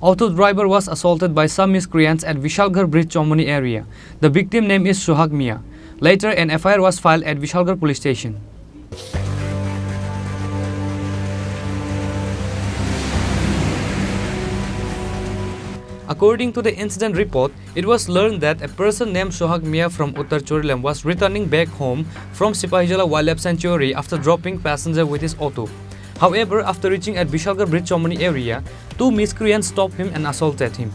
Auto driver was assaulted by some miscreants at Vishalgarh Bridge Chomani area. The victim name is Sohag Mia. Later, an FIR was filed at Vishalgarh police station. According to the incident report, it was learned that a person named Sohag Mia from Uttar Chorilam was returning back home from Sipahijala Wildlife Sanctuary after dropping passenger with his auto. However, after reaching at Vishalgarh Bridge Chomani area, two miscreants stopped him and assaulted him.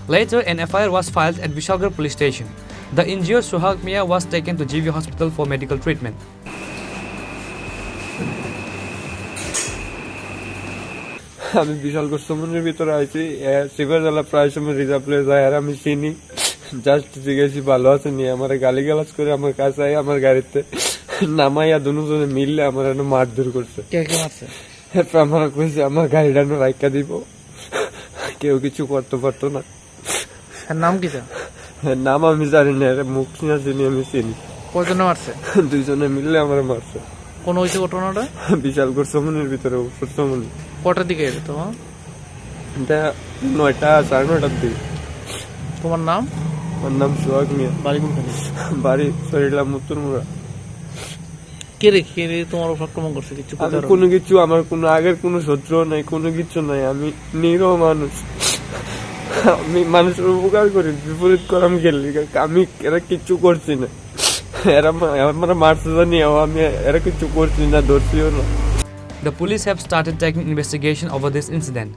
Later, an FIR was filed at Vishalgarh police station. The injured Sohag Mia was taken to GV hospital for medical treatment. আমি বিশালগড় সমুদ্রের ভিতরে আইছি সিপাহীজলা প্রায় সময় reserve place যায় আর আমি চিনি just জিজ্ঞেসি ভালো আছে নিয়ে আমার গালিগালাজ করে আমার কাছে আই আমার গাড়িতে নামাইয়া দুজনে মিললে আমার মারধর করছে। কে কে মারছে? এরপর আমার কইছে আমার গাড়িটা রাইকা দিব, কেউ কিছু করতে পারতো না। নাম কি? নাম আমি জানি না, মুখ চিনা চিনি আমি চিনি। কয়জনে মারছে? দুইজনে মিললে আমার মারছে। কোন হয়েছে ঘটনাটা? বিশালগড় সমুদ্রের ভিতরে সমুদ্র। কটার দিকে এলো তোমার? এটা 9টা 9:30টার দিকে। তোমার নাম? আমার নাম সোহাগ মিয়া। বাড়ি কোনখানে? বাড়ি সরিলাম উত্তরমুড়া। কে রে তোমার আক্রমণ করছে? কিছু কোনো কিছু আমার কোনো আগের কোনো শত্রু নাই, কোনো কিছু নাই। আমি নিরহ মানুষ, আমি মানুষের উপকার করি, বিপরীত করাম খেলি। আমি এরা কিছু করছি না, এরা আমার মারছে জানি, আমি এরা কিছু করছি না, ধরছিও না। The police have started taking investigation over this incident.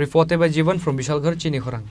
Reported by Jivan from Vishalgarh, Chini Khorang.